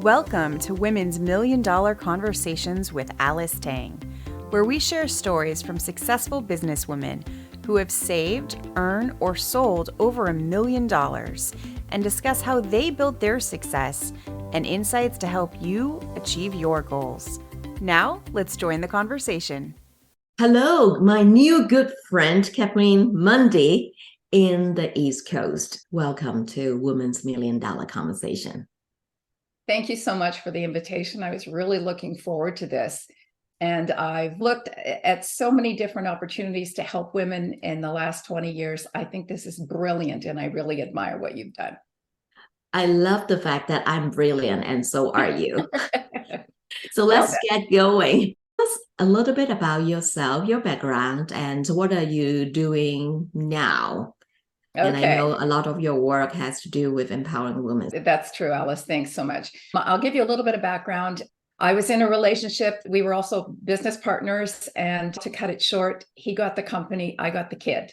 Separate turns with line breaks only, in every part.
Welcome to Women's $1 Million Conversations with Alice Tang, where we share stories from successful businesswomen who have saved, earned, or sold over $1 million and discuss how they built their success and insights to help you achieve your goals. Now, let's join the conversation.
Hello, my new good friend, Kathleen Mundy in the East Coast. Welcome to Women's $1 Million Conversation.
Thank you so much for the invitation. I was really looking forward to this. And I've looked at so many different opportunities to help women in the last 20 years. I think this is brilliant, and I really admire what you've done.
I love the fact that I'm brilliant, and so are you. So let's get going. Tell us a little bit about yourself, your background, and what are you doing now? And I know a lot of your work has to do with empowering women.
That's true, Alice. Thanks so much. I'll give you a little bit of background. I was in a relationship. We were also business partners. And to cut it short, he got the company, I got the kid.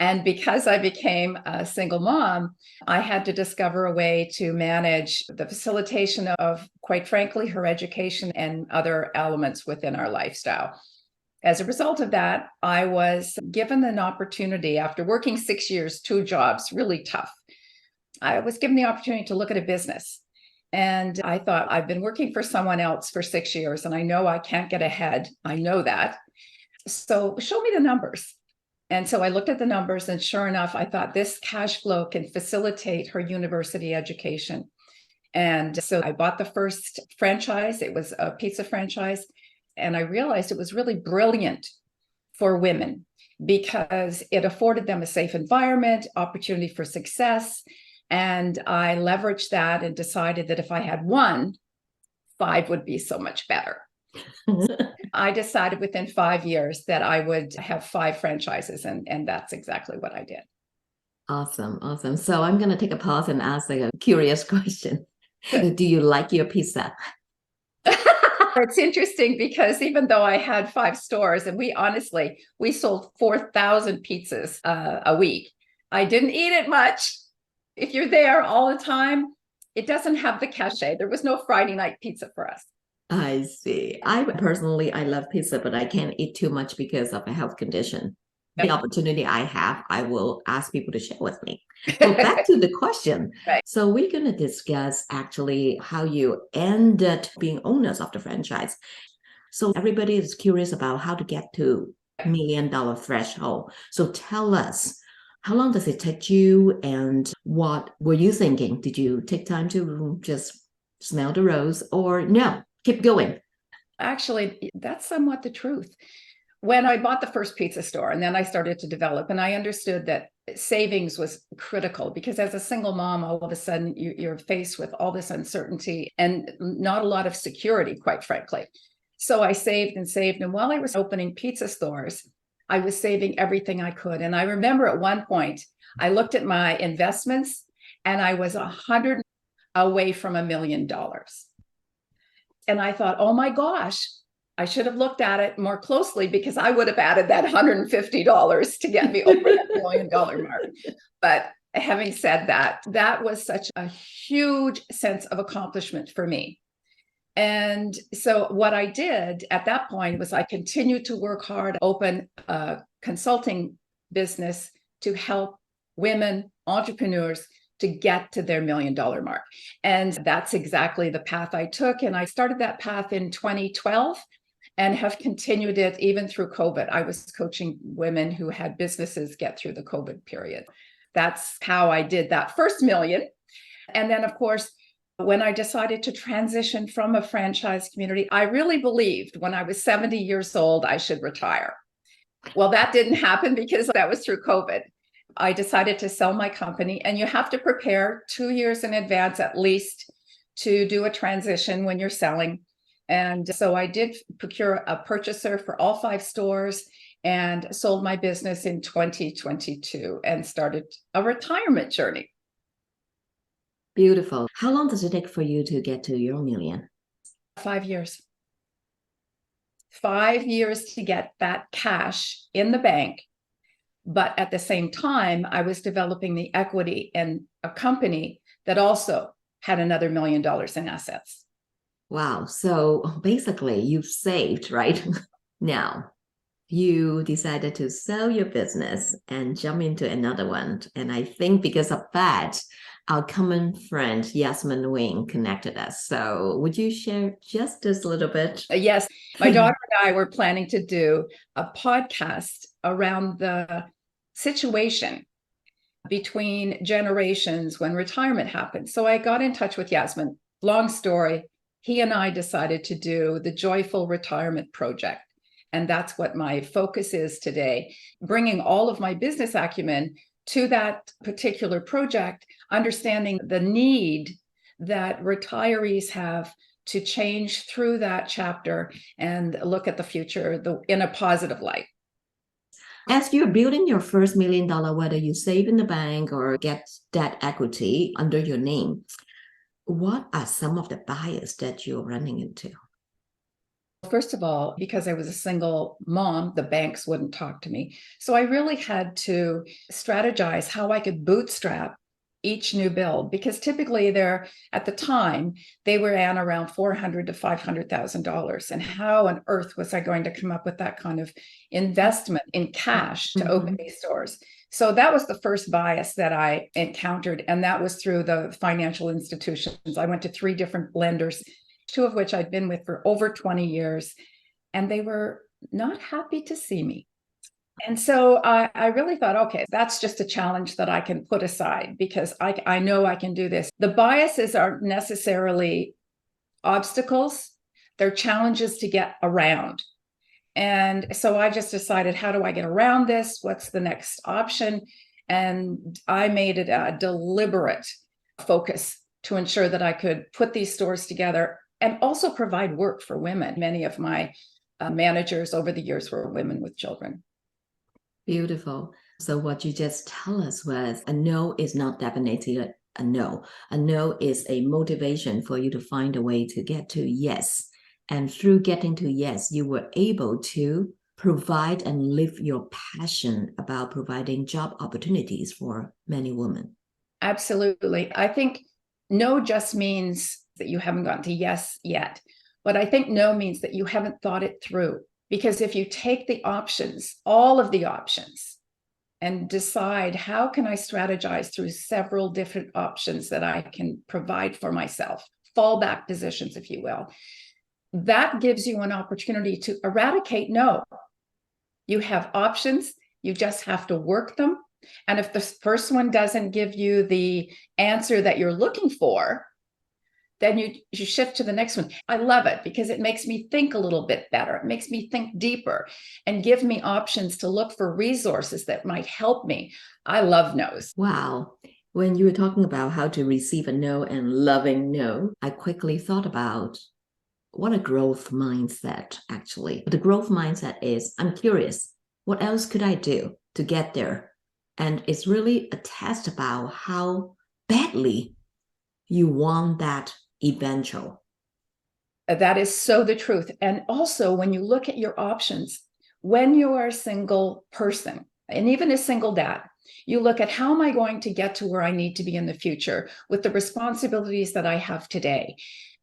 And because I became a single mom, I had to discover a way to manage the facilitation of, quite frankly, her education and other elements within our lifestyle. As a result of that, I was given an opportunity after working 6 years, 2 jobs, really tough. I was given the opportunity to look at a business. And I thought, I've been working for someone else for 6 years, and I know I can't get ahead. I know that. So show me the numbers. And so I looked at the numbers, and sure enough, I thought this cash flow can facilitate her university education. And so I bought the first franchise. It was a pizza franchise. And I realized it was really brilliant for women because it afforded them a safe environment, opportunity for success. And I leveraged that and decided that if I had one, 5 would be so much better. I decided within 5 years that I would have 5 franchises, and that's exactly what I did.
Awesome, awesome. So I'm going to take a pause and ask a curious question. Do you like your pizza?
It's interesting because even though I had 5 stores and we sold 4,000 pizzas a week, I didn't eat it much. If you're there all the time, it doesn't have the cachet. There was no Friday night pizza for us.
I see. I love pizza, but I can't eat too much because of a health condition. The opportunity I have, I will ask people to share with me. So back to the question.
Right.
So we're going to discuss actually how you ended being owners of the franchise. So everybody is curious about how to get to $1 million threshold. So tell us, how long does it take you, and what were you thinking? Did you take time to just smell the rose, or no, keep going?
Actually, that's somewhat the truth. When I bought the first pizza store, and then I started to develop, and I understood that savings was critical because as a single mom, all of a sudden you're faced with all this uncertainty and not a lot of security, quite frankly. So I saved and saved. And while I was opening pizza stores, I was saving everything I could. And I remember at one point, I looked at my investments and I was 100 away from $1 million. And I thought, oh my gosh, I should have looked at it more closely because I would have added that $150 to get me over that $1 million mark. But having said that, that was such a huge sense of accomplishment for me. And so what I did at that point was I continued to work hard, open a consulting business to help women, entrepreneurs, to get to their $1 million mark. And that's exactly the path I took. And I started that path in 2012. And have continued it even through COVID. I was coaching women who had businesses get through the COVID period. That's how I did that first million. And then, of course, when I decided to transition from a franchise community, I really believed when I was 70 years old, I should retire. Well, that didn't happen because that was through COVID. I decided to sell my company, and you have to prepare 2 years in advance at least to do a transition when you're selling. And so I did procure a purchaser for all 5 stores and sold my business in 2022 and started a retirement journey.
Beautiful. How long does it take for you to get to your million?
5 years. 5 years to get that cash in the bank. But at the same time, I was developing the equity in a company that also had another $1 million in assets.
Wow. So basically, you've saved, right? Now, you decided to sell your business and jump into another one. And I think because of that, our common friend, Yasmin Wing, connected us. So would you share just this little bit?
Yes, my daughter and I were planning to do a podcast around the situation between generations when retirement happens. So I got in touch with Yasmin. Long story, he and I decided to do the Joyful Retirement Project. And that's what my focus is today, bringing all of my business acumen to that particular project, understanding the need that retirees have to change through that chapter and look at the future in a positive light.
As you're building your first $1 million, whether you save in the bank or get that equity under your name, what are some of the bias that you're running into?
First of all, because I was a single mom, the banks wouldn't talk to me. So I really had to strategize how I could bootstrap each new build, because typically at the time, they were at around $400,000 to $500,000. And how on earth was I going to come up with that kind of investment in cash to open these stores? So that was the first bias that I encountered. And that was through the financial institutions. I went to 3 different lenders, 2 of which I'd been with for over 20 years, and they were not happy to see me. And so I really thought, okay, that's just a challenge that I can put aside because I know I can do this. The biases aren't necessarily obstacles, they're challenges to get around. And so I just decided, how do I get around this? What's the next option? And I made it a deliberate focus to ensure that I could put these stores together and also provide work for women. Many of my managers over the years were women with children.
Beautiful. So what you just tell us was a no is not definitely a no. A no is a motivation for you to find a way to get to yes. And through getting to yes, you were able to provide and live your passion about providing job opportunities for many women.
Absolutely. I think no just means that you haven't gotten to yes yet. But I think no means that you haven't thought it through. Because if you take the options, all of the options, and decide how can I strategize through several different options that I can provide for myself, fallback positions, if you will, that gives you an opportunity to eradicate no. You have options, you just have to work them. And if the first one doesn't give you the answer that you're looking for, then you shift to the next one. I love it because it makes me think a little bit better. It makes me think deeper and give me options to look for resources that might help me. I love no's.
Wow. When you were talking about how to receive a no and loving no, I quickly thought about what a growth mindset, actually. The growth mindset is, I'm curious, what else could I do to get there? And it's really a test about how badly you want that eventual.
That is so the truth. And also, when you look at your options, when you are a single person and even a single dad, you look at how am I going to get to where I need to be in the future with the responsibilities that I have today.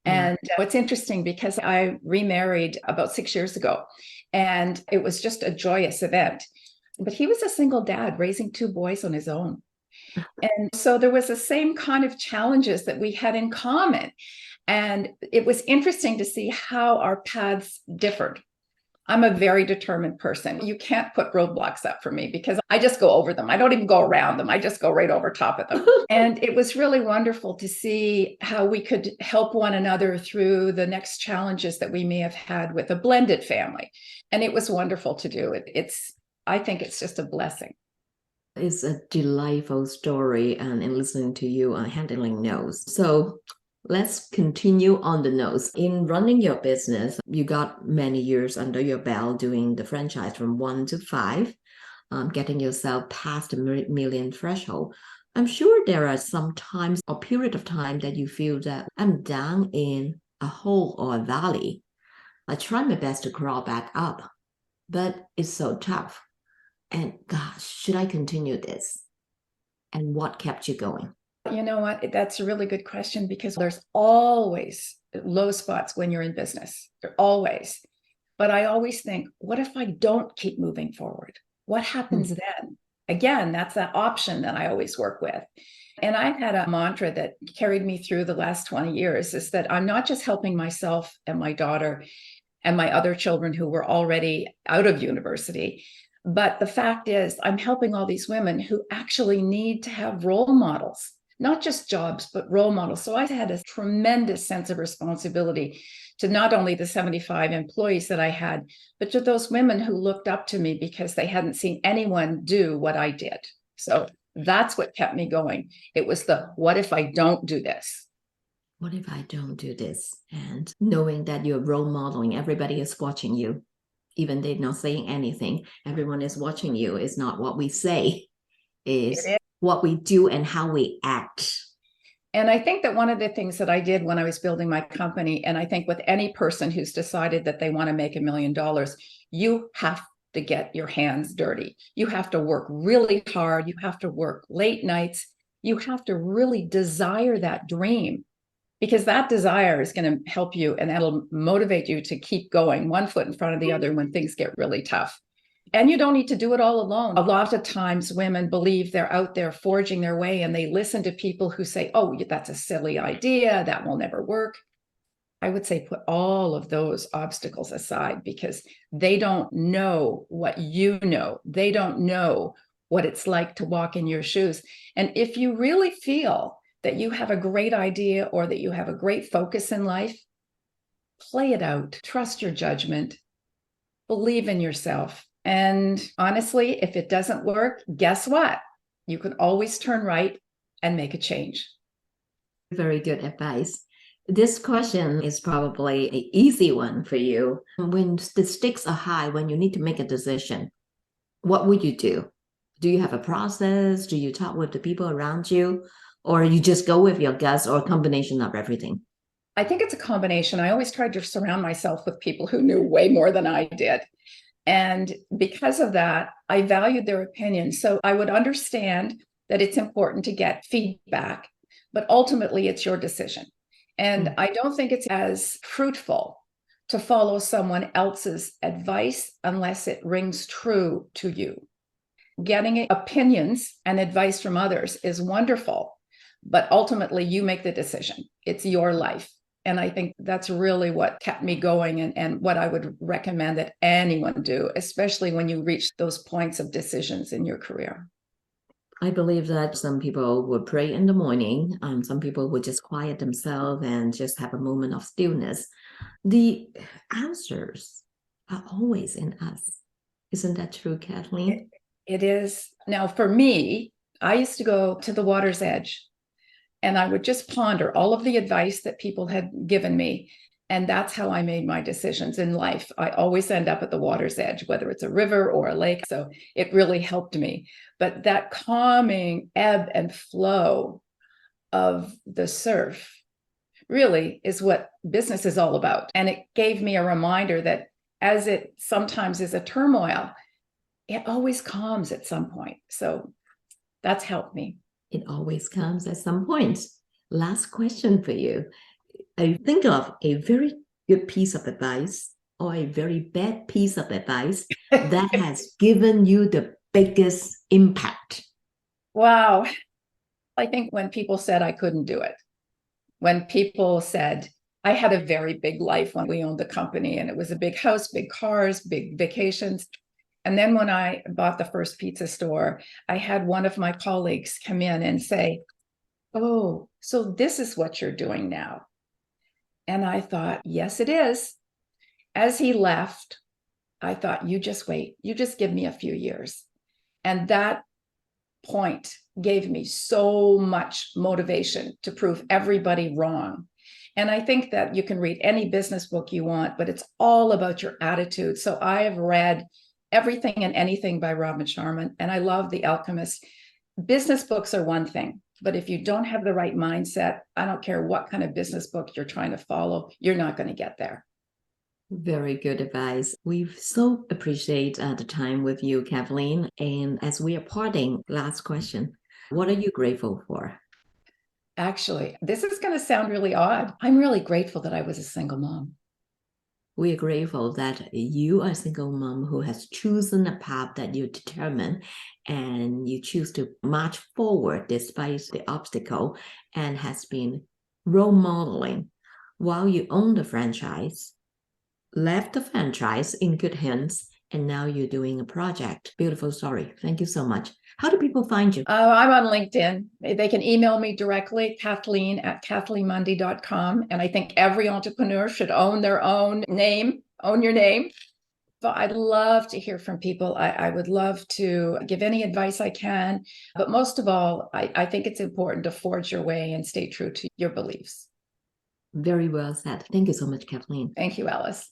And what's interesting, because I remarried about 6 years ago, and it was just a joyous event. But he was a single dad raising 2 boys on his own. And so there was the same kind of challenges that we had in common. And it was interesting to see how our paths differed. I'm a very determined person. You can't put roadblocks up for me because I just go over them. I don't even go around them. I just go right over top of them. And it was really wonderful to see how we could help one another through the next challenges that we may have had with a blended family. And it was wonderful to do it. I think it's just a blessing.
It's a delightful story and in listening to you handling no's. So let's continue on the no's. In running your business, you got many years under your belt doing the franchise from 1 to 5, getting yourself past the million threshold. I'm sure there are some times or period of time that you feel that I'm down in a hole or a valley. I try my best to crawl back up, but it's so tough. And gosh, should I continue this? And what kept you going?
You know what? That's a really good question because there's always low spots when you're in business. There always. But I always think, what if I don't keep moving forward? What happens then? Again, that's that option that I always work with. And I've had a mantra that carried me through the last 20 years is that I'm not just helping myself and my daughter and my other children who were already out of university, but the fact is I'm helping all these women who actually need to have role models, not just jobs, but role models. So I had a tremendous sense of responsibility to not only the 75 employees that I had, but to those women who looked up to me because they hadn't seen anyone do what I did. So that's what kept me going. It was the, what if I don't do this?
What if I don't do this? And knowing that you're role modeling, everybody is watching you, even they're not saying anything. Everyone is watching you. It's not what we say, is what we do and how we act.
And I think that one of the things that I did when I was building my company, and I think with any person who's decided that they want to make $1 million, you have to get your hands dirty. You have to work really hard. You have to work late nights. You have to really desire that dream, because that desire is going to help you and that'll motivate you to keep going one foot in front of the other when things get really tough. And you don't need to do it all alone. A lot of times women believe they're out there forging their way and they listen to people who say, oh, that's a silly idea, that will never work. I would say put all of those obstacles aside because they don't know what you know. They don't know what it's like to walk in your shoes. And if you really feel that you have a great idea or that you have a great focus in life, play it out, trust your judgment, believe in yourself. And honestly, if it doesn't work, guess what? You can always turn right and make a change.
Very good advice. This question is probably an easy one for you. When the stakes are high, when you need to make a decision, what would you do? Do you have a process? Do you talk with the people around you? Or you just go with your guts or a combination of everything?
I think it's a combination. I always tried to surround myself with people who knew way more than I did. And because of that, I valued their opinion. So I would understand that it's important to get feedback, but ultimately it's your decision. And I don't think it's as fruitful to follow someone else's advice unless it rings true to you. Getting opinions and advice from others is wonderful, but ultimately you make the decision. It's your life. And I think that's really what kept me going and what I would recommend that anyone do, especially when you reach those points of decisions in your career.
I believe that some people would pray in the morning, some people would just quiet themselves and just have a moment of stillness. The answers are always in us. Isn't that true, Kathleen?
It is. Now, for me, I used to go to the water's edge and I would just ponder all of the advice that people had given me. And that's how I made my decisions in life. I always end up at the water's edge, whether it's a river or a lake. So it really helped me. But that calming ebb and flow of the surf really is what business is all about. And it gave me a reminder that as it sometimes is a turmoil, it always calms at some point. So that's helped me.
It always comes at some point. Last question for you. I think of a very good piece of advice or a very bad piece of advice that has given you the biggest impact.
Wow. I think when people said I couldn't do it, when people said, I had a very big life when we owned the company and it was a big house, big cars, big vacations. And then when I bought the first pizza store, I had one of my colleagues come in and say, oh, so this is what you're doing now. And I thought, yes, it is. As he left, I thought, you just wait. You just give me a few years. And that point gave me so much motivation to prove everybody wrong. And I think that you can read any business book you want, but it's all about your attitude. So I have read Everything and Anything by Robin Sharma, and I love The Alchemist. Business books are one thing, but if you don't have the right mindset, I don't care what kind of business book you're trying to follow, you're not going to get there.
Very good advice. We so appreciate the time with you, Kathleen. And as we are parting, last question, what are you grateful for?
Actually, this is going to sound really odd. I'm really grateful that I was a single mom.
We are grateful that you are a single mom who has chosen a path that you determine, and you choose to march forward despite the obstacle, and has been role modeling while you own the franchise, left the franchise in good hands, and now you're doing a project. Beautiful story. Thank you so much. How do people find you?
I'm on LinkedIn. They can email me directly, Kathleen@kathleenmundy.com. And I think every entrepreneur should own their own name, own your name. But I'd love to hear from people. I would love to give any advice I can. But most of all, I think it's important to forge your way and stay true to your beliefs.
Very well said. Thank you so much, Kathleen.
Thank you, Alice.